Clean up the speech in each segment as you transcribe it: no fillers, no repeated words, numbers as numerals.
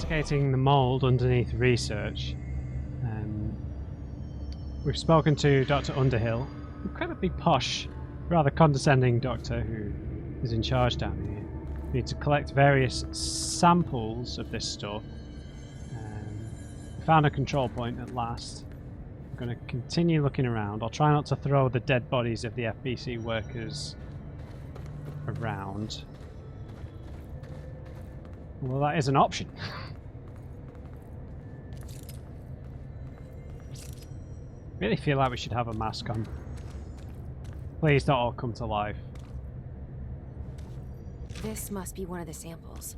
investigating the mould underneath research. We've spoken to Dr. Underhill, incredibly posh, rather condescending doctor who is in charge down here. We need to collect various samples of this stuff. We found a control point at last. I'm going to continue looking around. I'll try not to throw the dead bodies of the FBC workers around. Well, that is an option. Really feel like we should have a mask on. Please don't all come to life. This must be one of the samples.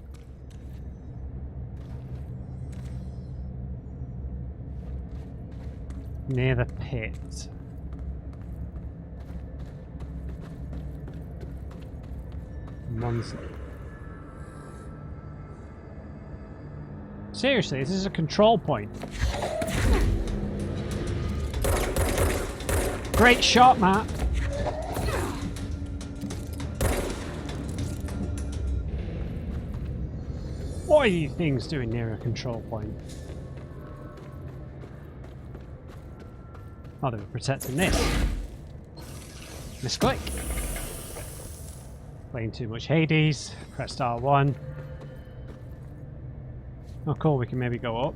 Near the pit. Monster. Seriously, this is a control point. Great shot, Matt. What are you things doing near a control point? Oh, they were protecting this. Misclick. Playing too much Hades. Pressed R1. Oh, cool. We can maybe go up.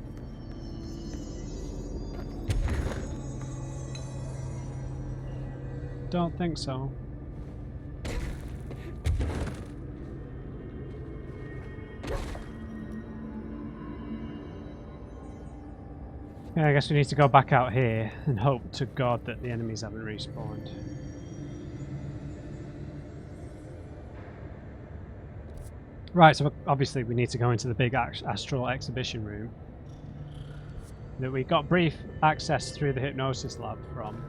Don't think so. Yeah, I guess we need to go back out here and hope to God that the enemies haven't respawned. Right, so obviously we need to go into the big astral exhibition room that we got brief access through the hypnosis lab from.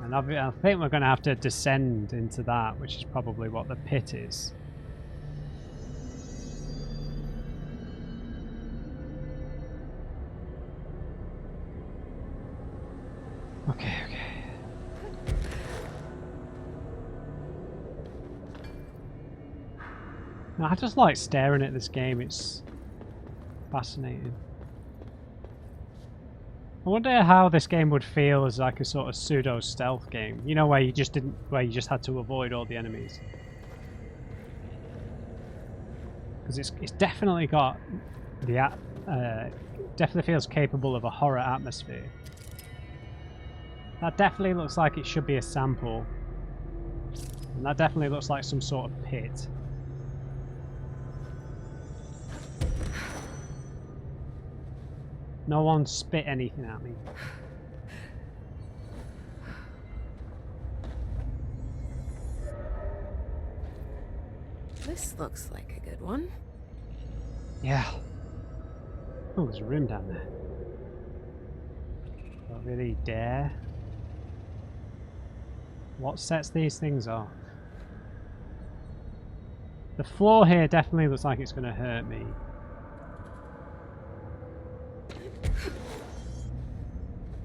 And I think we're going to have to descend into that, which is probably what the pit is. Okay. No, I just like staring at this game, it's fascinating. I wonder how this game would feel as like a sort of pseudo stealth game. You know, where you just had to avoid all the enemies. Because it's definitely got the definitely feels capable of a horror atmosphere. That definitely looks like it should be a sample. And that definitely looks like some sort of pit. No one spit anything at me. This looks like a good one. Yeah. Oh, there's a room down there. Don't really dare. What sets these things off? The floor here definitely looks like it's going to hurt me.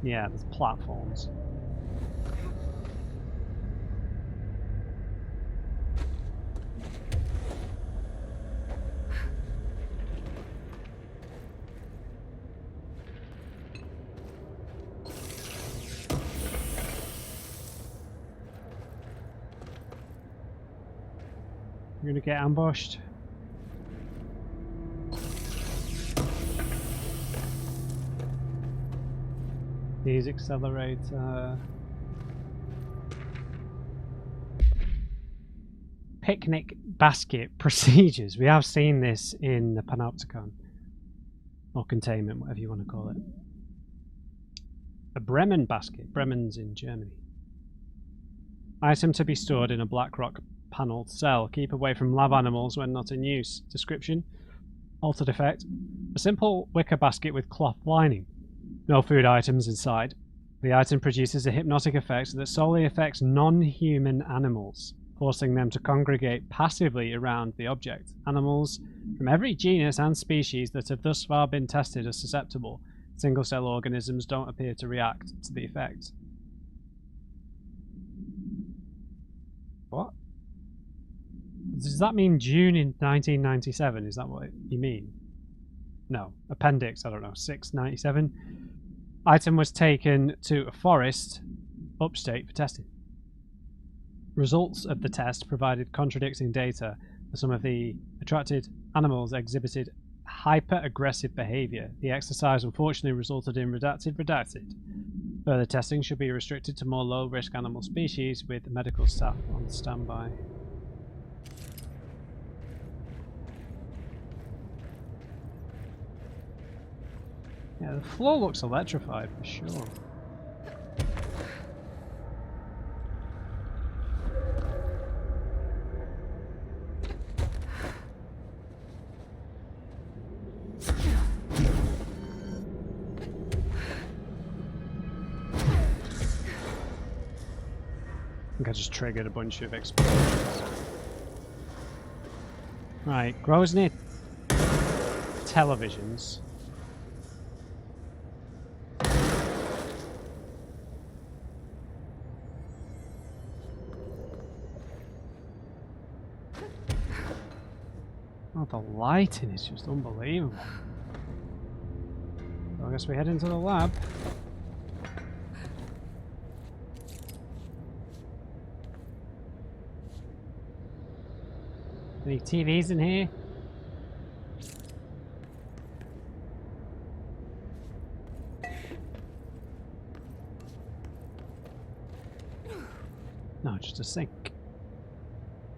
Yeah, there's platforms. You're gonna get ambushed. These accelerator. Picnic basket procedures. We have seen this in the Panopticon. Or Containment, whatever you want to call it. A Bremen basket. Bremen's in Germany. Item to be stored in a black rock panelled cell. Keep away from lab animals when not in use. Description. Altered effect. A simple wicker basket with cloth lining. No food items inside. The item produces a hypnotic effect that solely affects non-human animals, forcing them to congregate passively around the object. Animals from every genus and species that have thus far been tested are susceptible. Single-cell organisms don't appear to react to the effect. What? Does that mean June in 1997? Is that what you mean? No, appendix, I don't know, 697. Item was taken to a forest upstate for testing. Results of the test provided contradicting data. Some of the attracted animals exhibited hyper-aggressive behaviour. The exercise unfortunately resulted in redacted. Further testing should be restricted to more low-risk animal species with medical staff on standby. Yeah, the floor looks electrified for sure. I think I just triggered a bunch of explosions. Right, grows near televisions. Oh, the lighting is just unbelievable. So I guess we head into the lab. Any TVs in here? No, just a sink.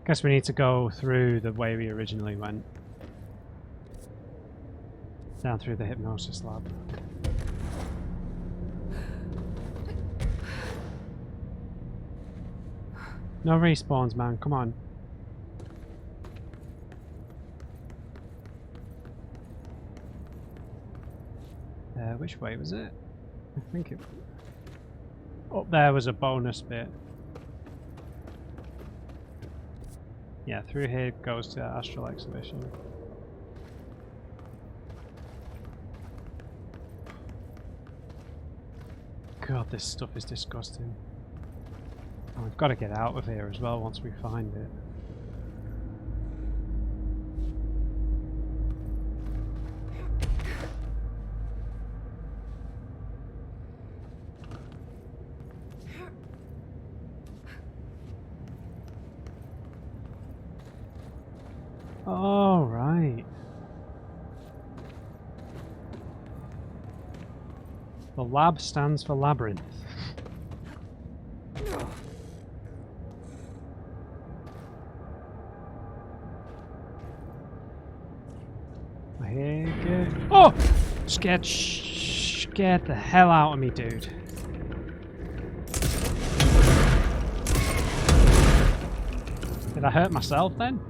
Guess we need to go through the way we originally went. Down through the hypnosis lab. No respawns, man. Come on. Which way was it? I think it... Up there was a bonus bit. Yeah, through here goes to Astral Exhibition. God, this stuff is disgusting. Oh, we've got to get out of here as well once we find it. Oh, right. The lab stands for labyrinth. I hear it. Oh! Scared the hell out of me, dude. Did I hurt myself then?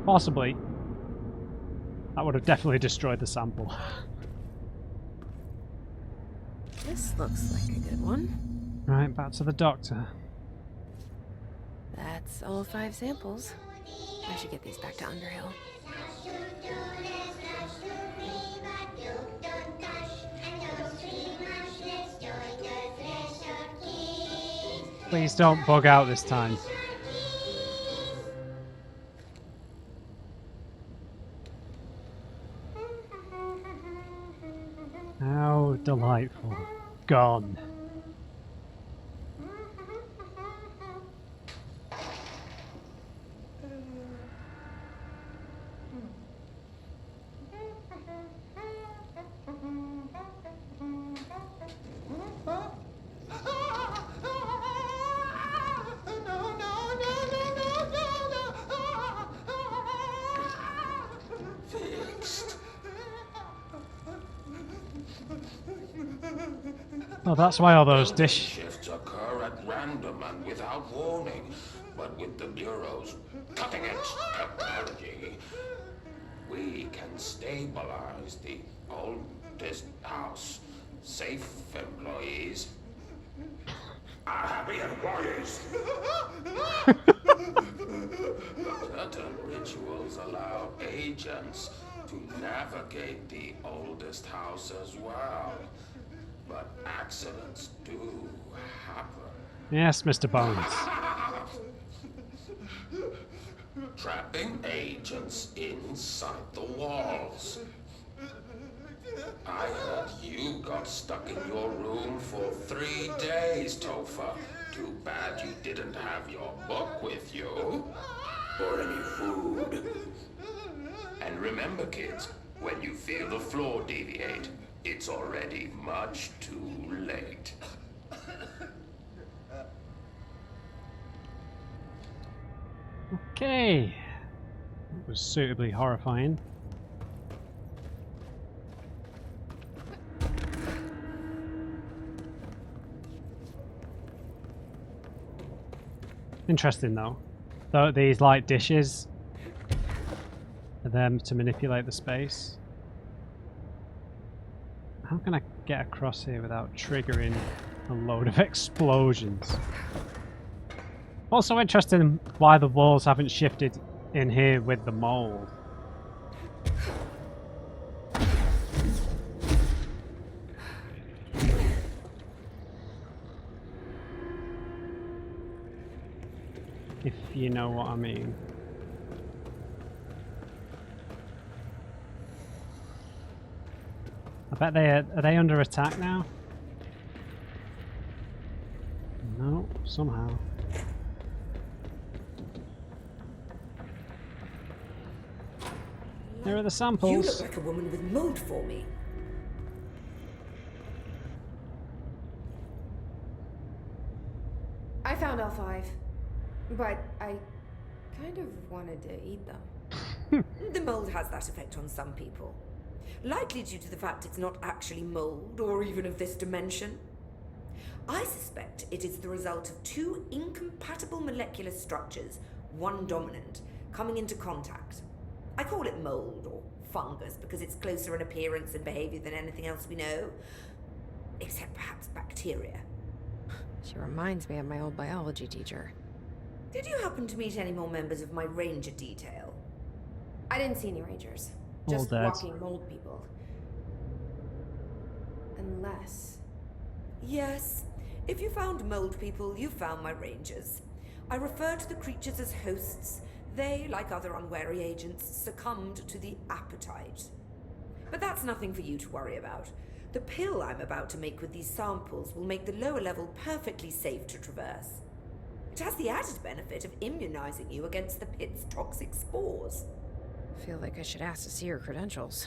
Possibly. That would have definitely destroyed the sample. This looks like a good one. Right, back to the doctor. That's all 5 samples. I should get these back to Underhill. Please don't bug out this time. How delightful. Gone. Oh, that's why all those shifts occur at random and without warning, but with the Bureau's cutting-edge technology, we can stabilize the oldest house. Safe employees are happy employees. Certain rituals allow agents to navigate the oldest house as well. But accidents do happen. Yes, Mr. Bones. trapping agents inside the walls. I heard you got stuck in your room for 3 days, Topher. Too bad you didn't have your book with you. Or any food. And remember, kids, when you feel the floor deviate, it's already much too late. Okay. That was suitably horrifying. Interesting though. Though these light dishes are them to manipulate the space. How can I get across here without triggering a load of explosions? Also interested in why the walls haven't shifted in here with the mold. If you know what I mean. I bet are they under attack now? No, somehow. Here are the samples. You look like a woman with mold for me. I found all 5, but I kind of wanted to eat them. The mold has that effect on some people. Likely due to the fact it's not actually mold, or even of this dimension. I suspect it is the result of 2 incompatible molecular structures, one dominant, coming into contact. I call it mold, or fungus, because it's closer in appearance and behavior than anything else we know. Except perhaps bacteria. She reminds me of my old biology teacher. Did you happen to meet any more members of my ranger detail? I didn't see any rangers. All Just dead. walking mold people. Unless... Yes. If you found mold people, you found my rangers. I refer to the creatures as hosts. They, like other unwary agents, succumbed to the appetite. But that's nothing for you to worry about. The pill I'm about to make with these samples will make the lower level perfectly safe to traverse. It has the added benefit of immunizing you against the pit's toxic spores. feel like I should ask to see her credentials.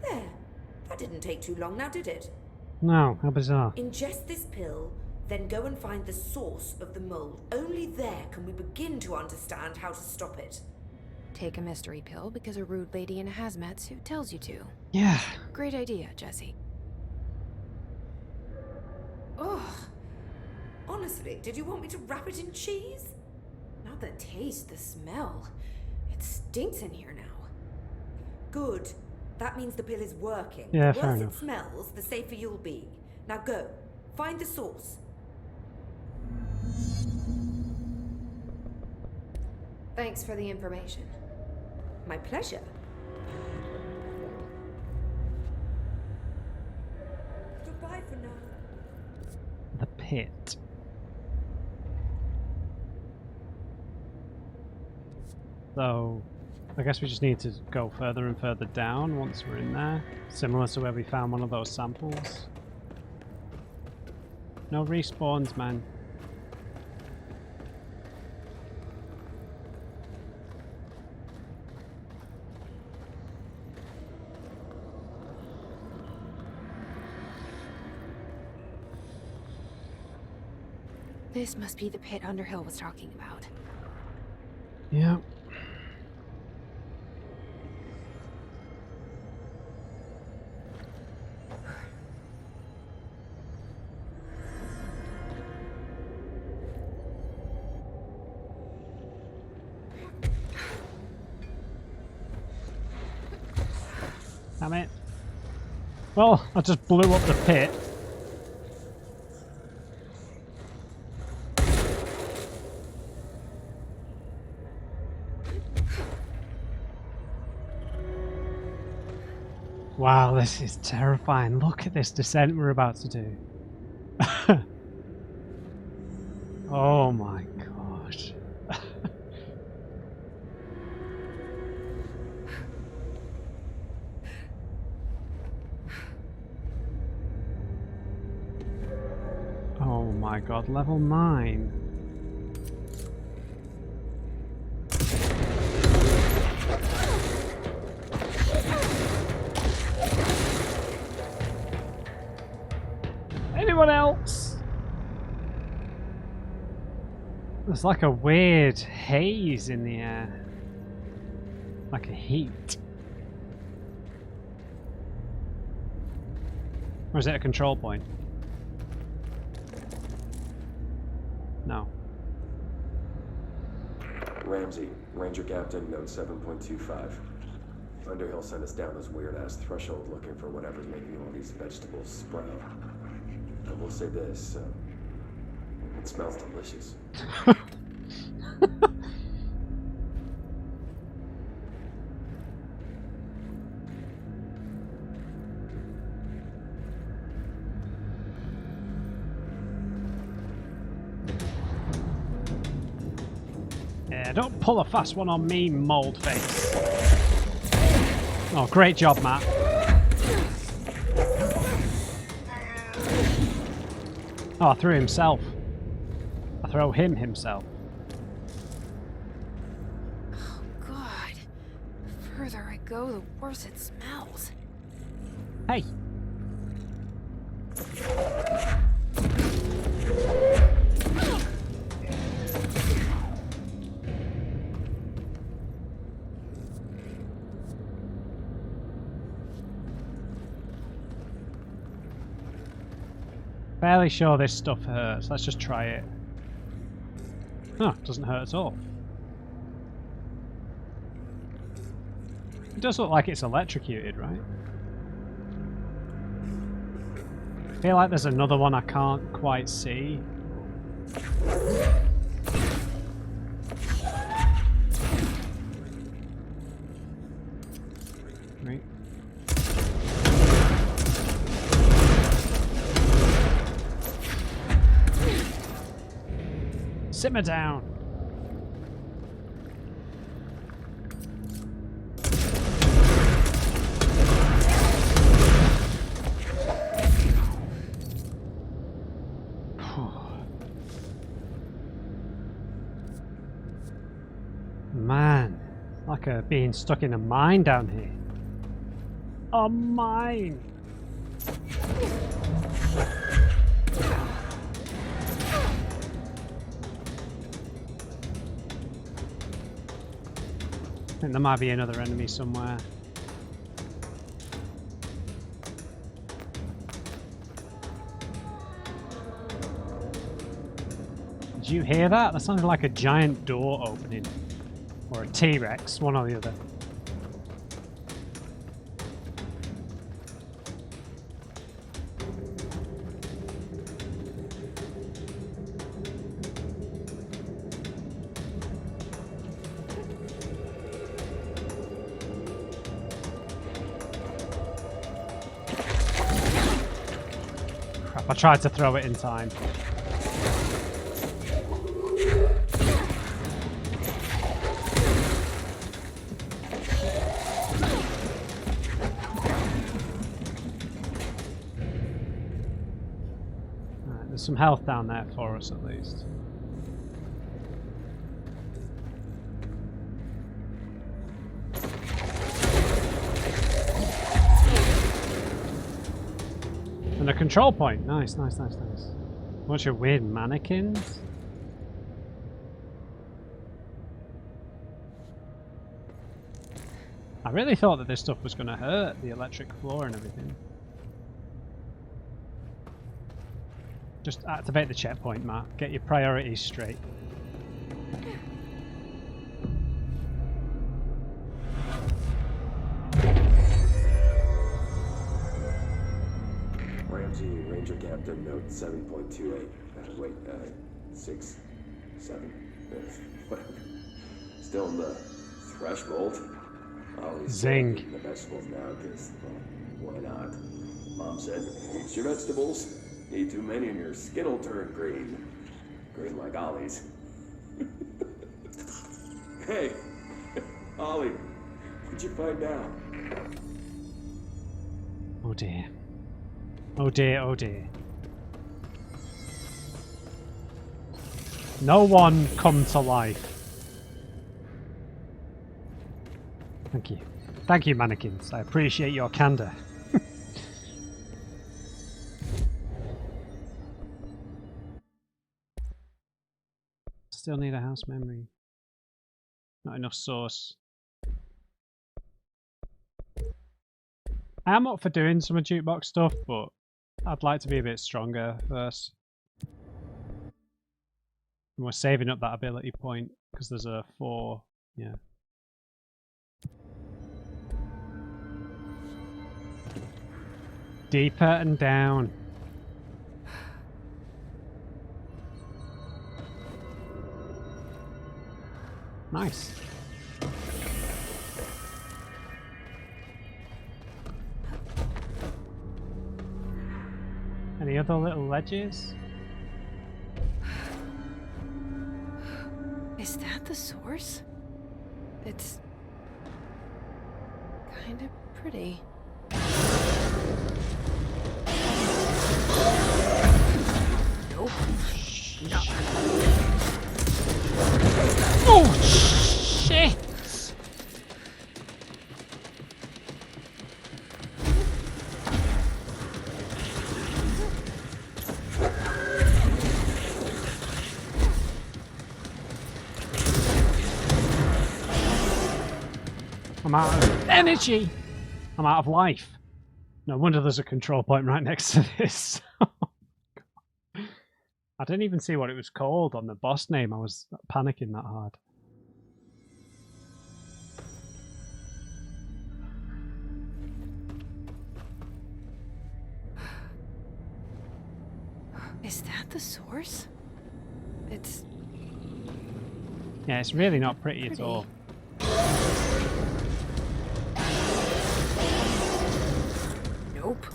There. That didn't take too long now, did it? No, how bizarre. Ingest this pill, then go and find the source of the mold. Only there can we begin to understand how to stop it. Take a mystery pill because a rude lady in a hazmat suit tells you to. Yeah. Great idea, Jesse. Ugh. Honestly, did you want me to wrap it in cheese? Not the taste, the smell. It stinks in here now. Good. That means the pill is working. Yeah, The fair worse it enough. smells, the safer you'll be. Now go. Find the source. Thanks for the information. My pleasure. Goodbye for now. The pit. So, I guess we just need to go further and further down once we're in there. Similar to where we found one of those samples. No respawns, man. This must be the pit Underhill was talking about. Yeah. Damn it. Well, I just blew up the pit. Wow, this is terrifying. Look at this descent we're about to do. Oh my gosh. god, level 9. Anyone else? There's like a weird haze in the air. Like a heat. Or is it a control point? No. Ramsey, Ranger Captain, note 7.25. Underhill sent us down this weird-ass threshold looking for whatever's making all these vegetables sprout. I will say this, it smells delicious. Yeah, don't pull a fast one on me, mold face. Oh, great job, Matt. Oh, I threw himself. I throw him himself. Oh, God. The further I go, the worse it smells. Hey. Fairly sure this stuff hurts. Let's just try it. Oh, doesn't hurt at all. It does look like it's electrocuted, right? I feel like there's another one I can't quite see. Right. Simmer down. Man, like being stuck in a mine down here. A mine. I think there might be another enemy somewhere. Did you hear that? That sounded like a giant door opening. Or a T-Rex, one or the other. Crap, I tried to throw it in time. There's some health down there for us, at least. And a control point. Nice, nice, nice, nice. Bunch of weird mannequins. I really thought that this stuff was going to hurt, the electric floor and everything. Just activate the checkpoint, Matt. Get your priorities straight. Ramsey, Ranger Captain, note 7.28. Wait, 6, 7, whatever. Still in the threshold. Always Zing. eating the vegetables now, because, well, why not? Mom said, eat your vegetables. Eat too many and your skin will turn green. Green like Ollie's. Hey, Ollie, what'd you find out? Oh dear. Oh dear, oh dear. No one come to life. Thank you. Thank you, mannequins. I appreciate your candor. Still need a house memory. Not enough sauce. I am up for doing some of jukebox stuff, but I'd like to be a bit stronger first. And we're saving up that ability point because there's a 4. Yeah. Deeper and down. Nice. Any other little ledges? Is that the source? It's kind of pretty. Nope. No. Oh shit! I'm out of energy! I'm out of life. No wonder there's a control point right next to this. I didn't even see what it was called on the boss name. I was panicking that hard. Is that the source? It's... Yeah, it's really not pretty at all. Nope.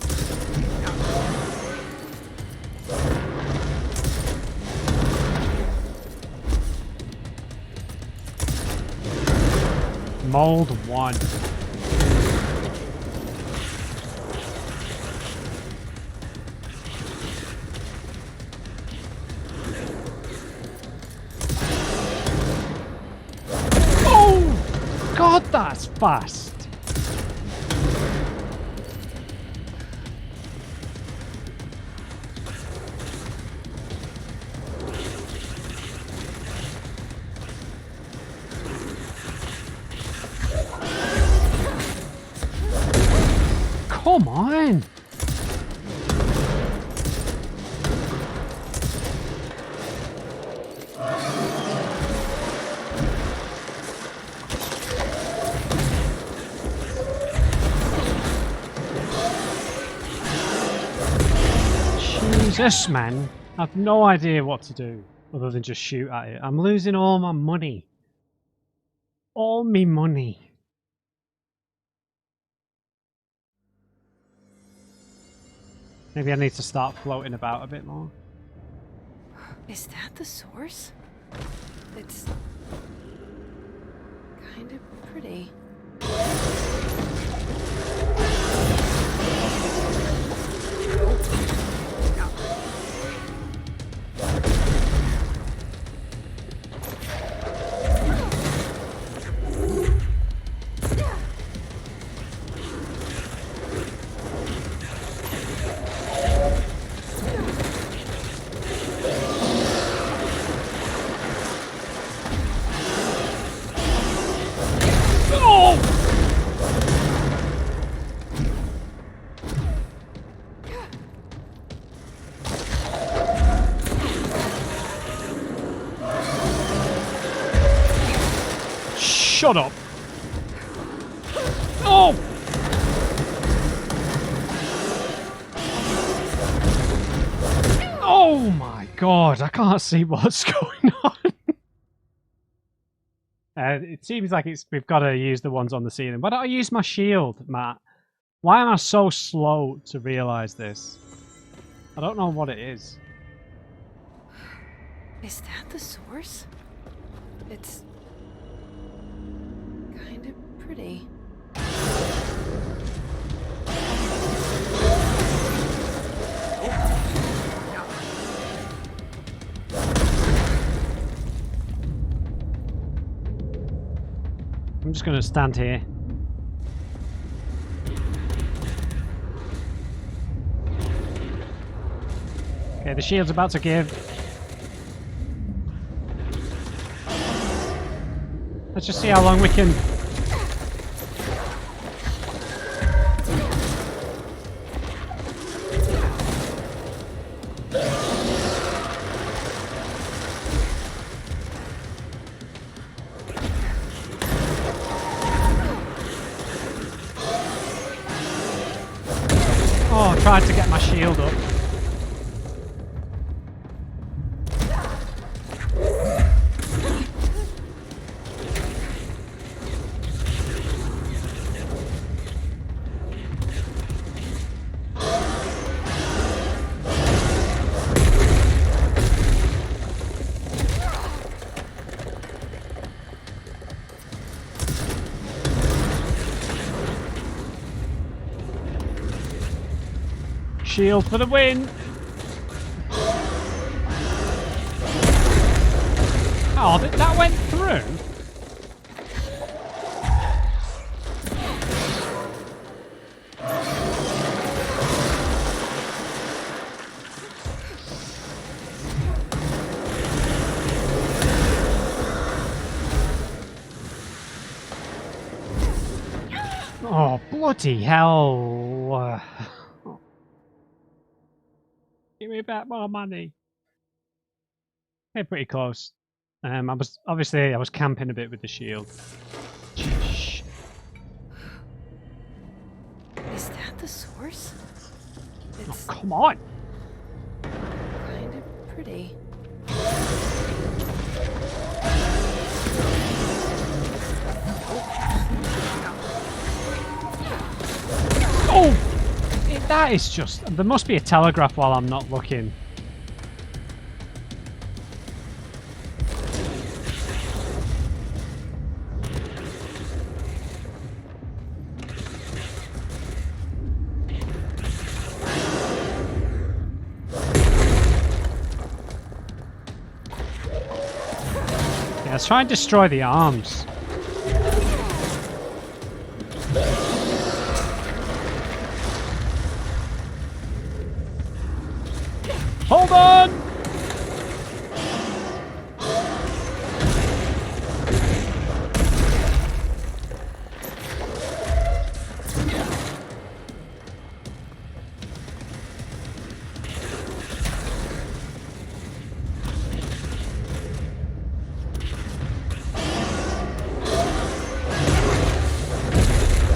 Mold 1. Oh! God, that's fast! Come on! Jesus, man. I've no idea what to do other than just shoot at it. I'm losing all my money. All me money. Maybe I need to start floating about a bit more. Is that the source? It's kind of pretty. Shut up! Oh! Oh my god, I can't see what's going on. It seems like we've got to use the ones on the ceiling. Why don't I use my shield, Matt? Why am I so slow to realise this? I don't know what it is. Is that the source? It's kind of pretty. I'm just going to stand here. Okay, the shield's about to give. Let's just see how long we can... Oh, I tried to get my shield up. Shield for the win! Oh, that went through? Oh, bloody hell! Give me back more money. Okay, pretty close. I was camping a bit with the shield. Shh. Is that the source? It's Oh, come on! kind of pretty. Oh! That is just... There must be a telegraph while I'm not looking. Yeah, let's try and destroy the arms. Hold on!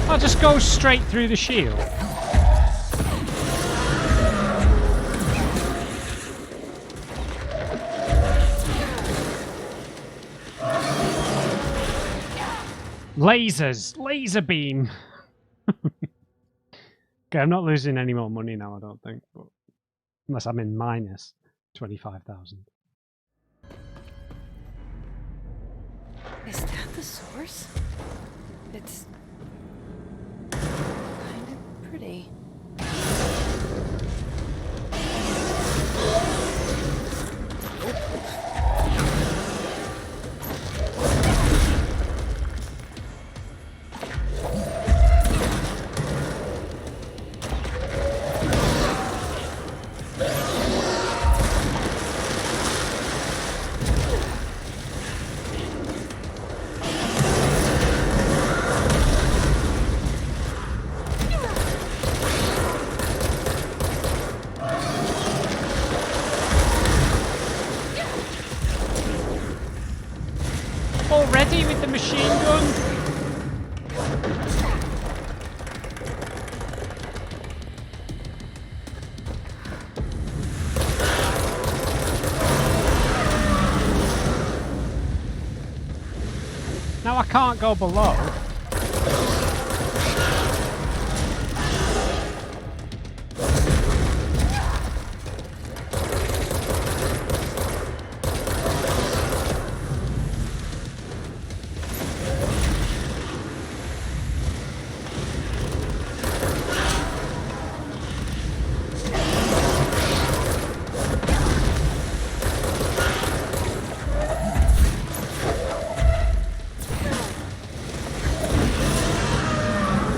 I'll just go straight through the shield. Lasers! Laser beam! Okay, I'm not losing any more money now, I don't think. But unless I'm in minus 25,000. Is that the source? It's kind of pretty. Already with the machine gun? Now I can't go below.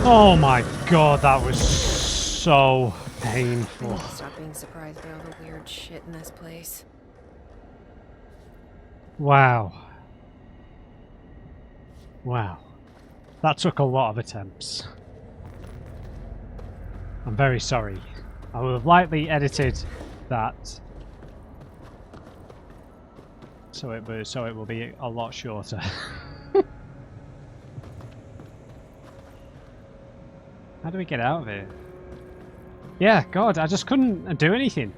Oh my god, that was so painful. I need to stop being surprised by all the weird shit in this place. Wow. Wow. That took a lot of attempts. I'm very sorry. I would have lightly edited that so it will be a lot shorter. How do we get out of here? Yeah, God, I just couldn't do anything.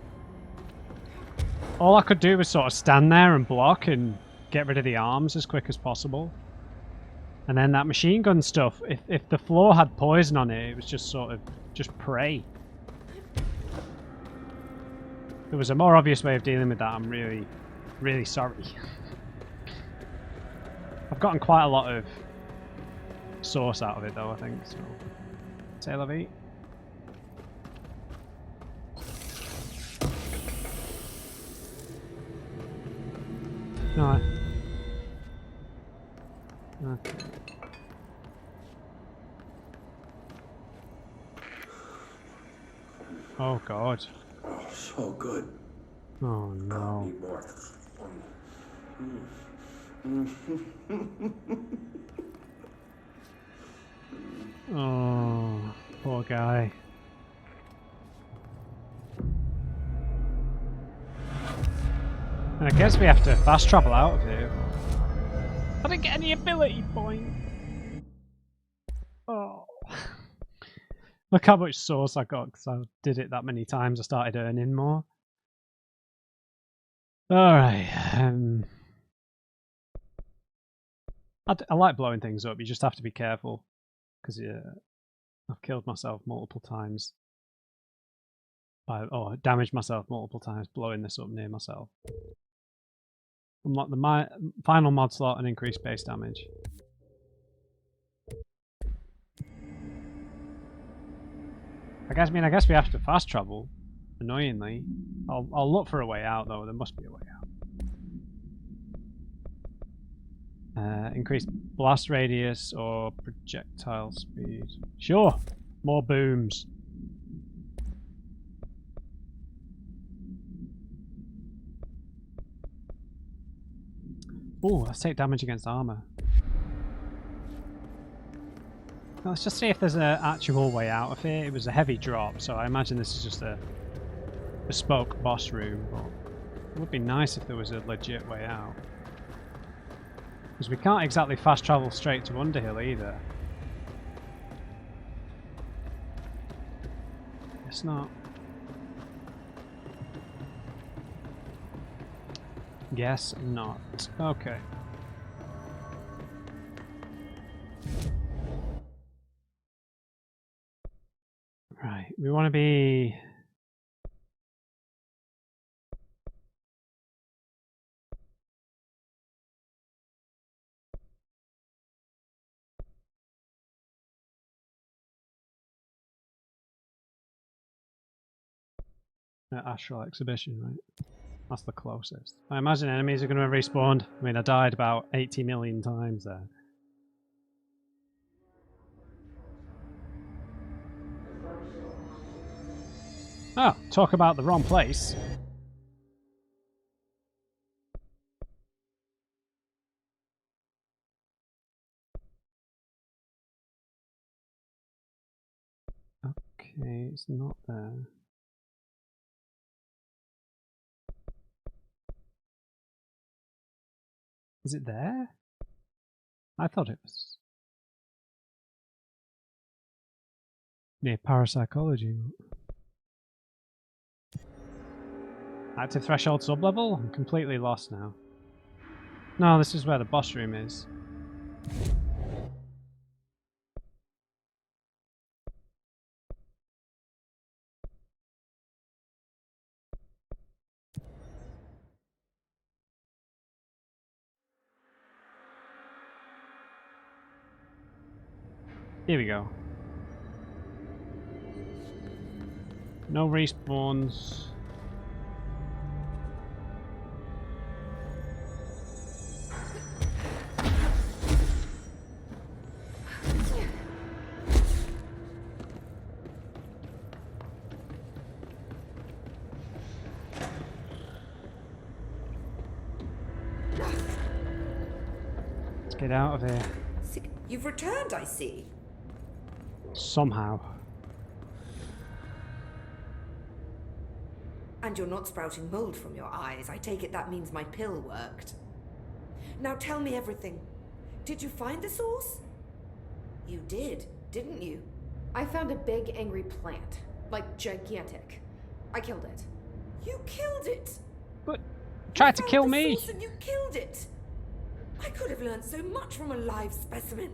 All I could do was sort of stand there and block and get rid of the arms as quick as possible. And then that machine gun stuff, if the floor had poison on it, it was just sort of just prey. There was a more obvious way of dealing with that. I'm really, really sorry. I've gotten quite a lot of sauce out of it though, I think, so. C'est la vie. No. Okay. Oh god. Oh, so good. Oh no. Need more. Oh, poor guy. I guess we have to fast travel out of here. I didn't get any ability point. Oh. Look how much sauce I got because I did it that many times. I started earning more. Alright. I like blowing things up. You just have to be careful. Because I've killed myself multiple times. Damaged myself multiple times blowing this up near myself. Unlock the final mod slot and increase base damage. I guess we have to fast travel. Annoyingly, I'll look for a way out though. There must be a way out. Increase blast radius or projectile speed. Sure, more booms. Oh, let's take damage against armor. Let's just see if there's an actual way out of here. It was a heavy drop, so I imagine this is just a bespoke boss room. But it would be nice if there was a legit way out. Because we can't exactly fast travel straight to Underhill either. It's not. Guess not. Okay. Right, we want to be... Astral Exhibition, right? That's the closest. I imagine enemies are going to have respawned. I mean, I died about 80 million times there. Oh, talk about the wrong place. Okay, it's not there. Is it there? I thought it was near parapsychology. Active threshold sublevel? I'm completely lost now. No, this is where the boss room is. Here we go. No respawns. get out of here. You've returned, I see. Somehow. And you're not sprouting mold from your eyes. I take it that means my pill worked. Now tell me everything. Did you find the source? You did, didn't you? I found a big, angry plant. Like, gigantic. I killed it. You killed it! But tried to You kill found the me. source and you killed it! I could have learned so much from a live specimen.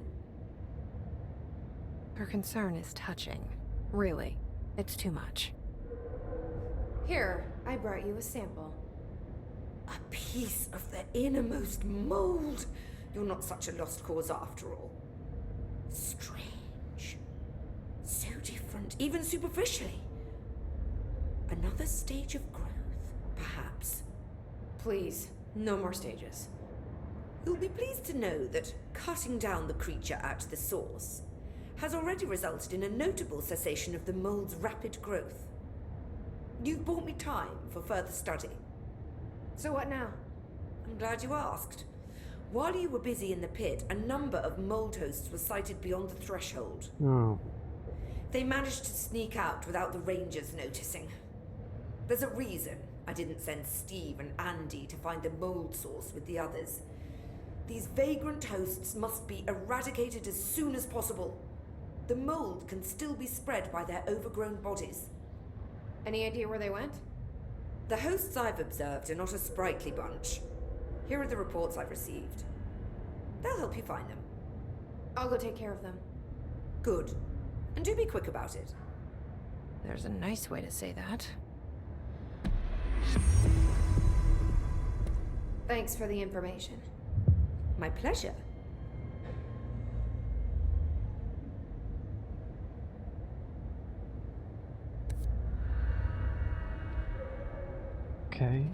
Her concern is touching. Really. It's too much. Here, I brought you a sample. A piece of the innermost mold. You're not such a lost cause after all. Strange. So different, even superficially. Another stage of growth, perhaps. Please, no more stages. You'll be pleased to know that cutting down the creature at the source has already resulted in a notable cessation of the mold's rapid growth. You've bought me time for further study. So what now? I'm glad you asked. While you were busy in the pit, a number of mold hosts were sighted beyond the threshold. Oh. They managed to sneak out without the rangers noticing. There's a reason I didn't send Steve and Andy to find the mold source with the others. These vagrant hosts must be eradicated as soon as possible. The mold can still be spread by their overgrown bodies. Any idea where they went? The hosts I've observed are not a sprightly bunch. Here are the reports I've received. They'll help you find them. I'll go take care of them. Good. And do be quick about it. There's a nice way to say that. Thanks for the information. My pleasure. Okay.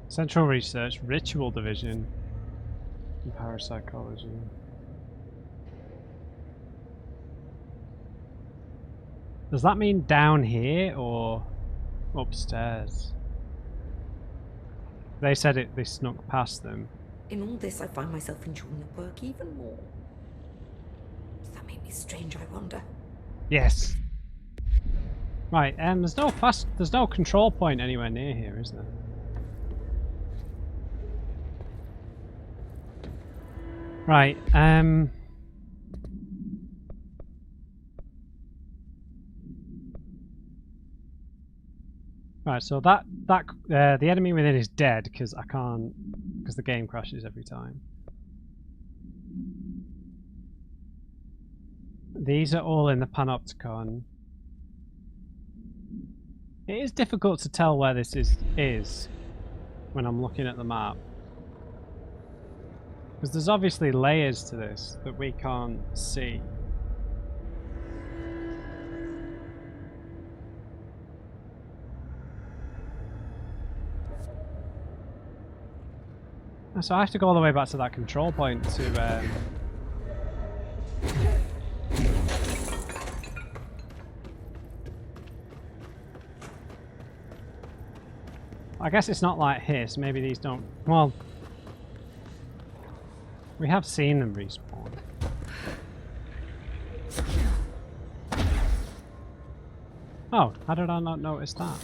Central Research, Ritual Division, and Parapsychology. Does that mean down here or upstairs? They said they snuck past them. In all this, I find myself enjoying the work even more. Does that make me strange, I wonder? Yes. Right, there's no control point anywhere near here, is there? Right, Right, so the enemy within is dead because the game crashes every time. These are all in the Panopticon. It is difficult to tell where this is when I'm looking at the map. Because there's obviously layers to this that we can't see. So I have to go all the way back to that control point to... I guess it's not like here, so maybe these don't... Well... We have seen them respawn. Oh, how did I not notice that?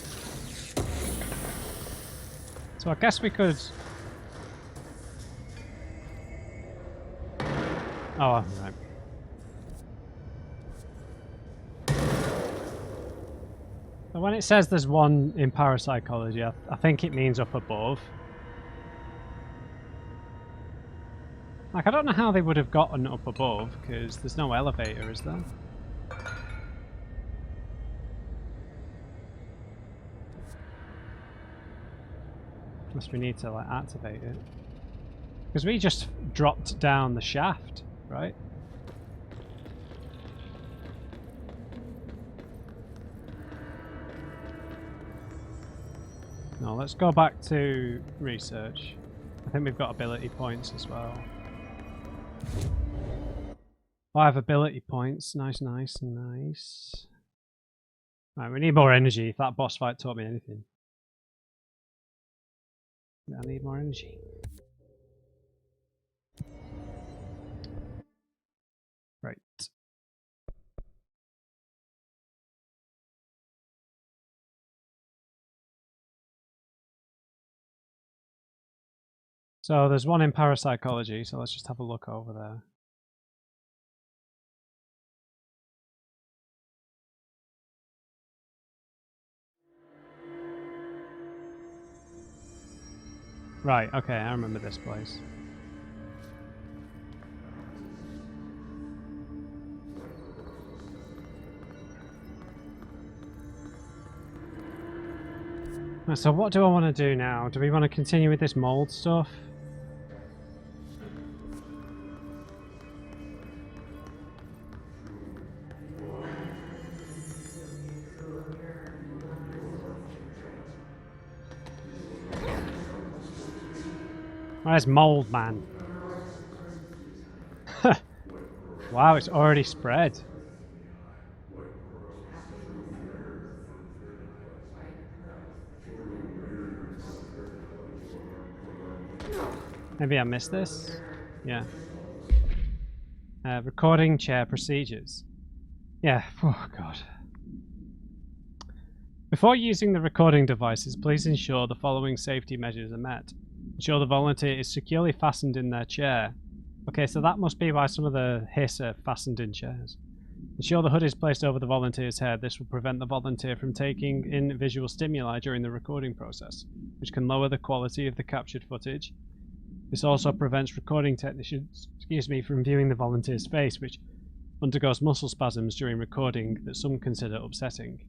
So I guess we could... Oh, right. So when it says there's one in parapsychology, I think it means up above. Like, I don't know how they would have gotten up above, because there's no elevator, is there? Unless we need to, like, activate it. Because we just dropped down the shaft, right? No, let's go back to research. I think we've got ability points as well. 5 ability points. Nice, nice, nice. Right, we need more energy if that boss fight taught me anything. I need more energy. So there's one in parapsychology, so let's just have a look over there. Right, okay, I remember this place. Right, so what do I want to do now? Do we want to continue with this mold stuff? Where's Mold Man? Wow, it's already spread. Maybe I missed this? Yeah. Recording chair procedures. Yeah, oh god. Before using the recording devices, please ensure the following safety measures are met. Ensure the volunteer is securely fastened in their chair. Okay, so that must be why some of the hiss are fastened in chairs. Ensure the hood is placed over the volunteer's head. This will prevent the volunteer from taking in visual stimuli during the recording process, which can lower the quality of the captured footage. This also prevents recording technicians, from viewing the volunteer's face, which undergoes muscle spasms during recording that some consider upsetting.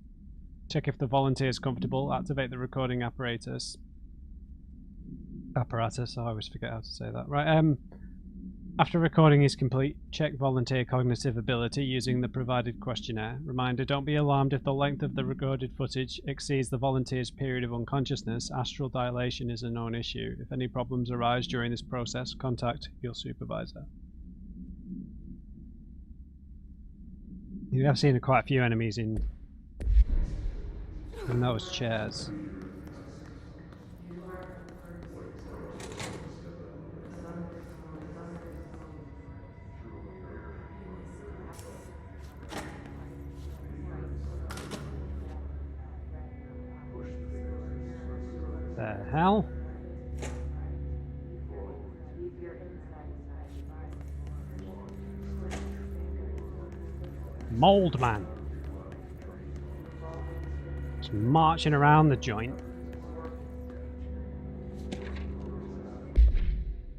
Check if the volunteer is comfortable. Activate the recording apparatus. I always forget how to say that. Right, after recording is complete, check volunteer cognitive ability using the provided questionnaire. Reminder, don't be alarmed if the length of the recorded footage exceeds the volunteer's period of unconsciousness. Astral dilation is a known issue. If any problems arise during this process, contact your supervisor. You have seen quite a few enemies in those chairs. The hell? Mold Man. Just marching around the joint.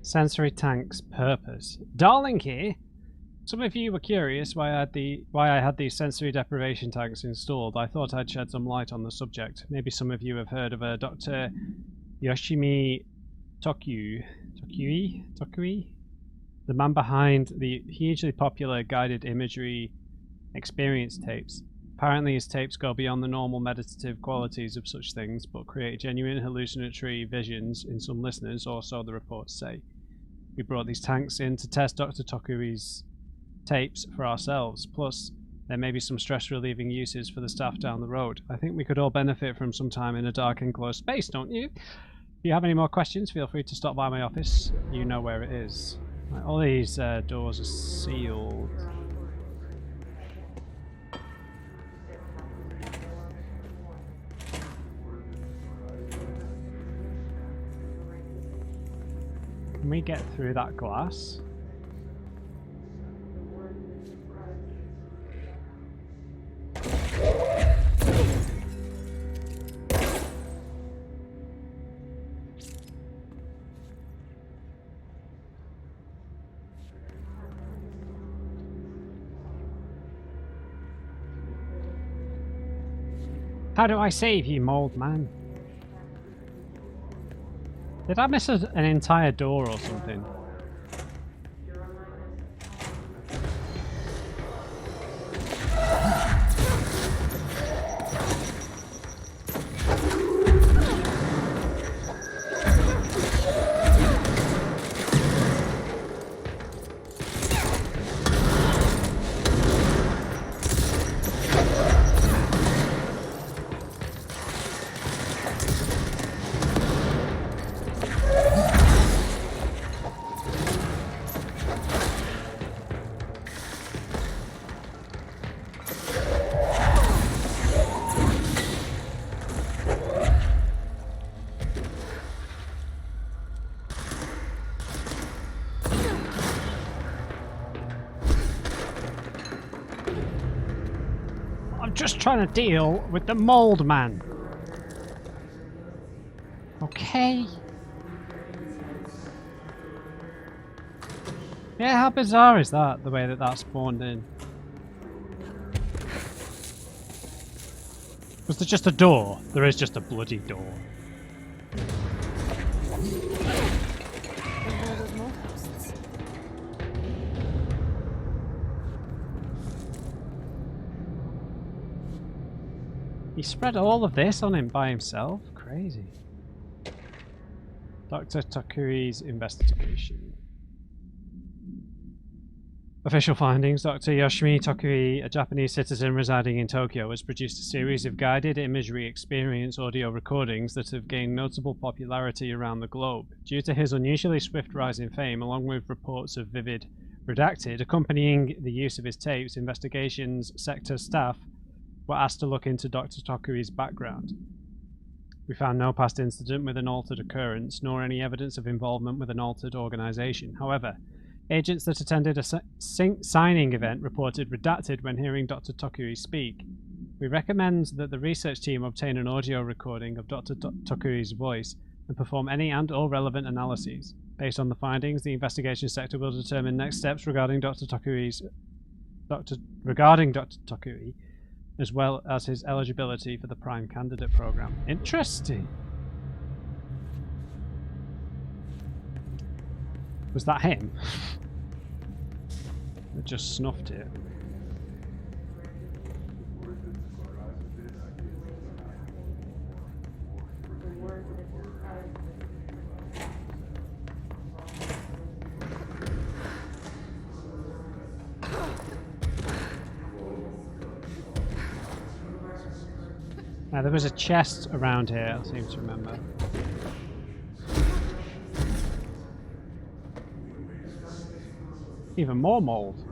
Sensory tank's purpose. Darling here. Some of you were curious why I had these sensory deprivation tanks installed. I thought I'd shed some light on the subject. Maybe some of you have heard of a Dr. Yoshimi Tokui? The man behind the hugely popular guided imagery experience tapes. Apparently his tapes go beyond the normal meditative qualities of such things, but create genuine hallucinatory visions in some listeners, or so the reports say. We brought these tanks in to test Dr. Tokui's tapes for ourselves. Plus, there may be some stress-relieving uses for the staff down the road. I think we could all benefit from some time in a dark enclosed space, don't you? If you have any more questions, feel free to stop by my office. You know where it is. Right, all these doors are sealed. Can we get through that glass? How do I save you, Mold Man? Did I miss an entire door or something? just trying to deal with the mold man. Okay. Yeah, how bizarre is that, the way that that spawned in? Was there just a door? There is just a bloody door. He spread all of this on him by himself? Crazy. Dr. Takuri's investigation. Official findings. Dr. Yoshimi Takuri, a Japanese citizen residing in Tokyo, has produced a series of guided imagery experience audio recordings that have gained notable popularity around the globe. Due to his unusually swift rise in fame, along with reports of vivid redacted accompanying the use of his tapes, investigations sector staff were asked to look into Dr. Takuri's background. We found no past incident with an altered occurrence, nor any evidence of involvement with an altered organization. However, agents that attended a signing event reported redacted when hearing Dr. Takuri speak. We recommend that the research team obtain an audio recording of Dr. Takuri's voice and perform any and all relevant analyses. Based on the findings, the investigation sector will determine next steps regarding Dr. Takuri, as well as his eligibility for the Prime Candidate Program. Interesting. Was that him? I just snuffed it. Now, there was a chest around here, I seem to remember. Even more mold.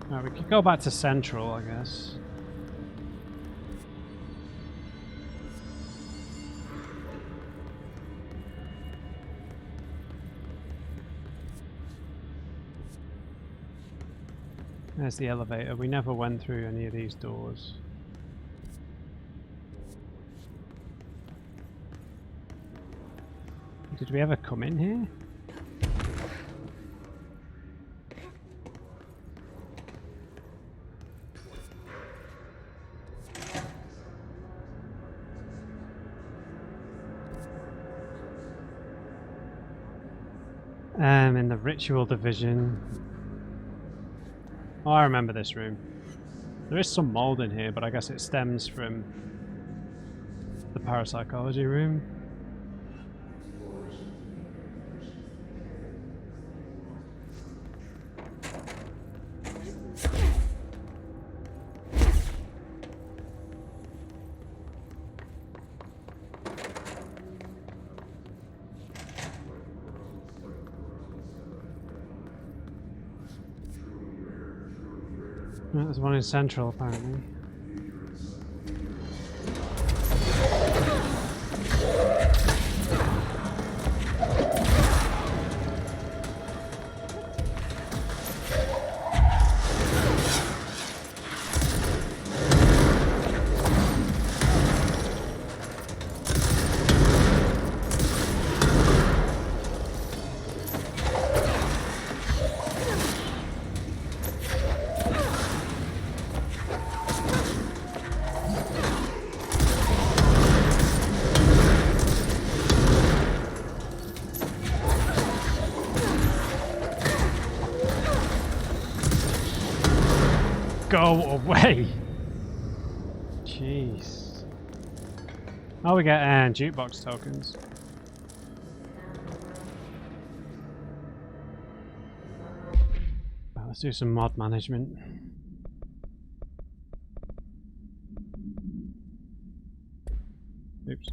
Now we could go back to Central, I guess. There's the elevator. We never went through any of these doors. Did we ever come in here? In the ritual division. Oh, I remember this room. There is some mold in here, but I guess it stems from the parapsychology room. There's one in Central, apparently. Go away! Jeez. Oh, we get jukebox tokens. Well, let's do some mod management. Oops.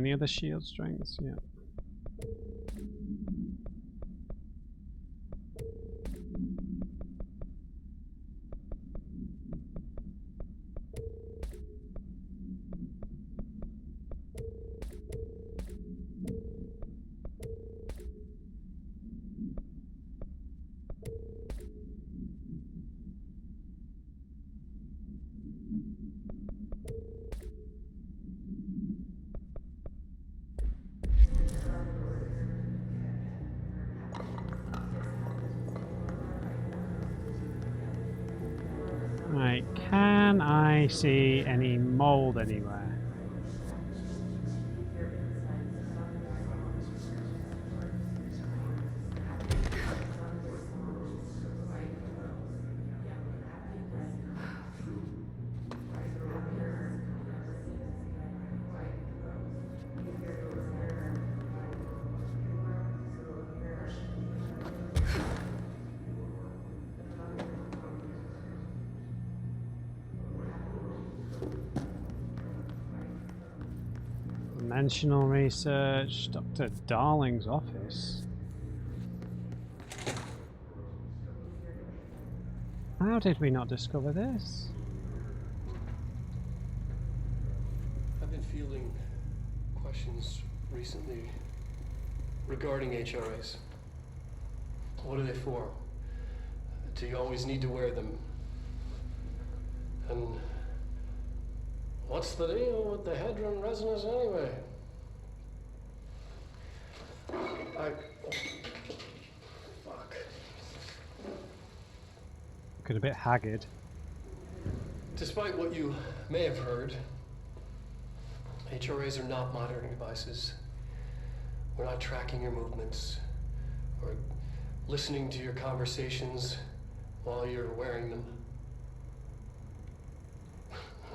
Any other shield strengths? Yeah. Right, can I see any mold anywhere? Dimensional research, Dr. Darling's office. How did we not discover this? I've been fielding questions recently regarding HRAs. What are they for? Do you always need to wear them? And what's the deal with the Hedron resonance anyway? Fuck. Looking a bit haggard. Despite what you may have heard, HRAs are not monitoring devices. We're not tracking your movements or listening to your conversations while you're wearing them.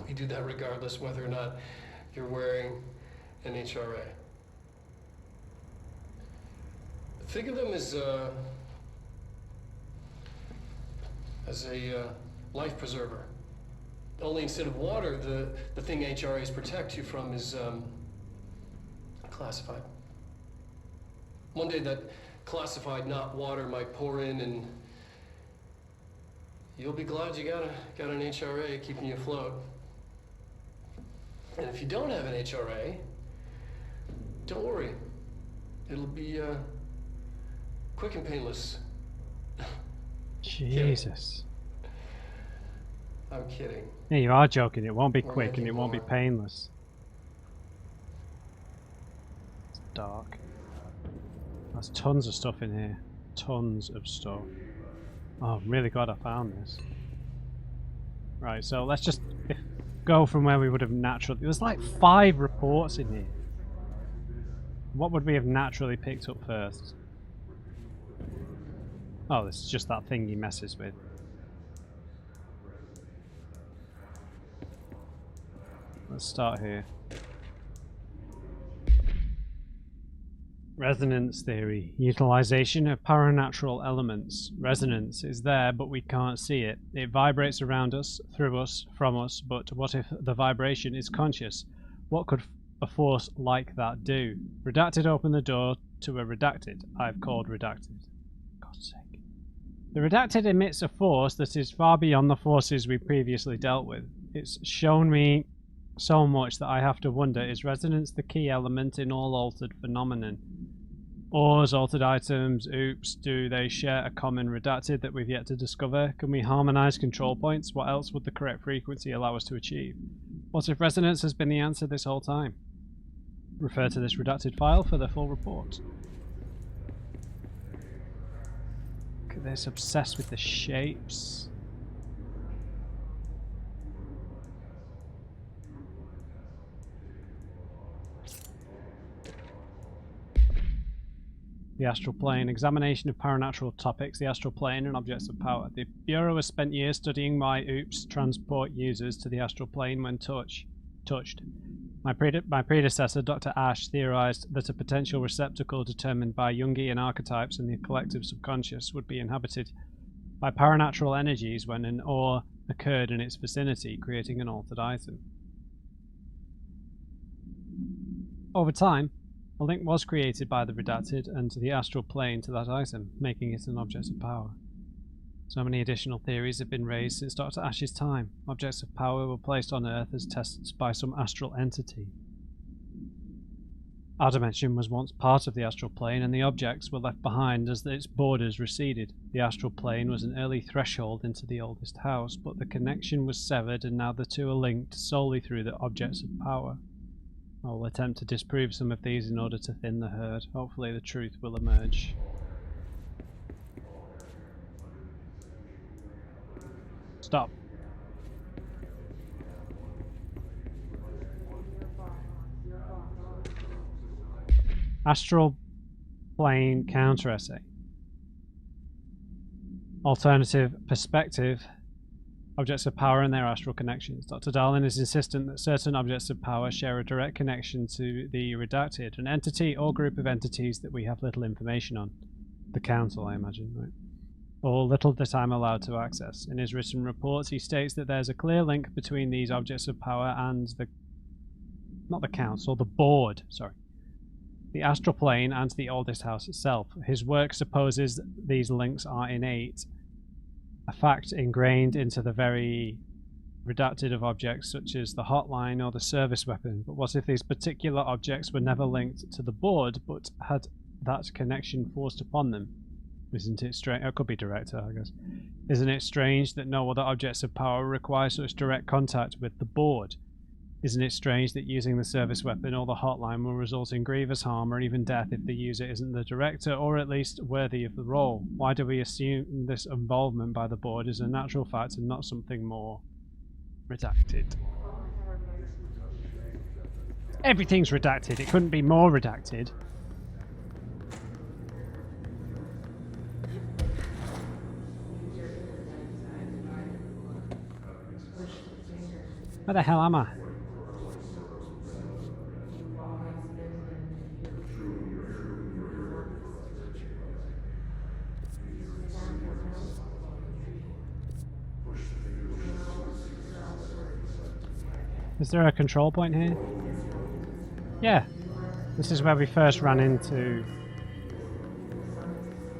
We do that regardless whether or not you're wearing an HRA. Think of them as a life preserver. Only instead of water, the thing HRAs protect you from is classified. One day that classified, not water, might pour in, and you'll be glad you got an HRA keeping you afloat. And if you don't have an HRA, don't worry. It'll be quick and painless. Jesus. I'm kidding. Yeah, you are joking. It won't be We're quick and making it won't be more. painless. It's dark. There's tons of stuff in here. Tons of stuff. Oh, I'm really glad I found this. Right, so let's just go from where we would have naturally... There's like 5 reports in here. What would we have naturally picked up first? Oh, this is just that thing he messes with. Let's start here. Resonance theory. Utilization of paranatural elements. Resonance is there, but we can't see it. It vibrates around us, through us, from us, but what if the vibration is conscious? What could a force like that do? Redacted opened the door to a redacted. I've called redacted. God's sake. The redacted emits a force that is far beyond the forces we previously dealt with. It's shown me so much that I have to wonder, is resonance the key element in all altered phenomenon? Ores, altered items, oops, do they share a common redacted that we've yet to discover? Can we harmonize control points? What else would the correct frequency allow us to achieve? What if resonance has been the answer this whole time? Refer to this redacted file for the full report. Look at this, obsessed with the shapes. The astral plane. Examination of paranatural topics, the astral plane and objects of power. The Bureau has spent years studying why OOPS transport users to the astral plane when touched. My predecessor, Dr. Ash, theorized that a potential receptacle determined by Jungian archetypes and the collective subconscious would be inhabited by paranatural energies when an ore occurred in its vicinity, creating an altered item. Over time, a link was created by the redacted and the astral plane to that item, making it an object of power. So many additional theories have been raised since Dr. Ash's time. Objects of power were placed on Earth as tests by some astral entity. Our dimension was once part of the astral plane, and the objects were left behind as its borders receded. The astral plane was an early threshold into the oldest house, but the connection was severed, and now the two are linked solely through the objects of power. I will attempt to disprove some of these in order to thin the herd. Hopefully the truth will emerge. Stop. Astral plane counter essay. Alternative perspective. Objects of power and their astral connections. Dr. Darlin is insistent that certain objects of power share a direct connection to the redacted, an entity or group of entities that we have little information on. The council, I imagine, right? Or little that I'm allowed to access. In his written reports, he states that there's a clear link between these objects of power and the... not the council, the board, sorry. The astral plane and the oldest house itself. His work supposes these links are innate, a fact ingrained into the very redacted of objects such as the hotline or the service weapon. But what if these particular objects were never linked to the board but had that connection forced upon them? Isn't it strange? It could be director, I guess. Isn't it strange that no other objects of power require such direct contact with the board? Isn't it strange that using the service weapon or the hotline will result in grievous harm or even death if the user isn't the director, or at least worthy of the role? Why do we assume this involvement by the board is a natural fact and not something more redacted? Everything's redacted. It couldn't be more redacted. Where the hell am I? Is there a control point here? Yeah. This is where we first ran into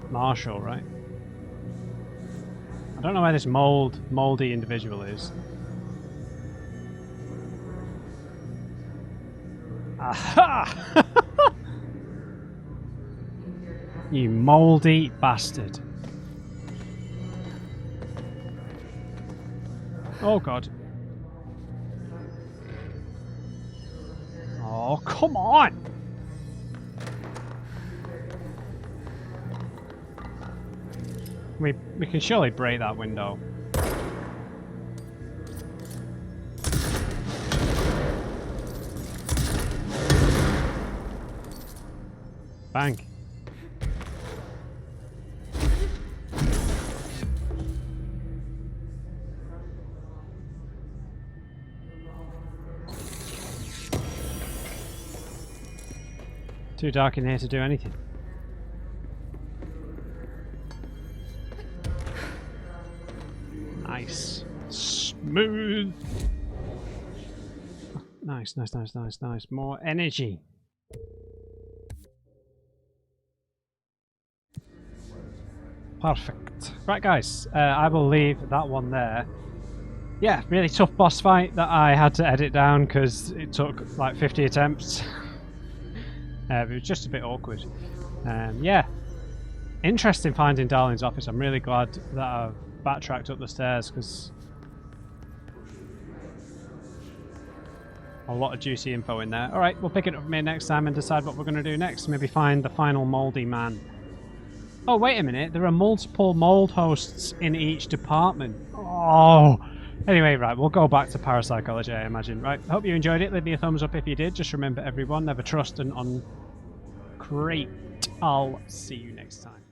Marshall, right? I don't know where this mouldy individual is. Aha! You mouldy bastard. Oh god. Oh, come on! We can surely break that window. Bang. Too dark in here to do anything. Nice. Smooth. Nice, nice, nice, nice, nice. More energy. Perfect. Right, guys. I will leave that one there. Yeah, really tough boss fight that I had to edit down because it took like 50 attempts. It was just a bit awkward. Yeah. Interesting finding Darlin's office. I'm really glad that I've backtracked up the stairs because a lot of juicy info in there. Alright, we'll pick it up from here next time and decide what we're going to do next. Maybe find the final mouldy man. Oh, wait a minute. There are multiple mold hosts in each department. Oh. Anyway, right, we'll go back to parapsychology, I imagine. Right, hope you enjoyed it. Leave me a thumbs up if you did. Just remember, everyone, never trust and uncreate. I'll see you next time.